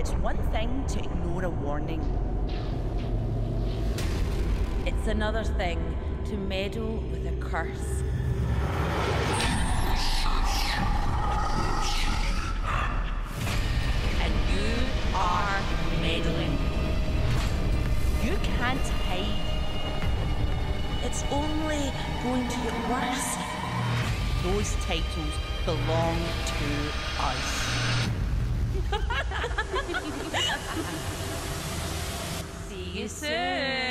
It's one thing to ignore a warning. It's another thing to meddle with a curse. And you are meddling. You can't hide. It's only going to get worse. Those titles belong to us. See you soon.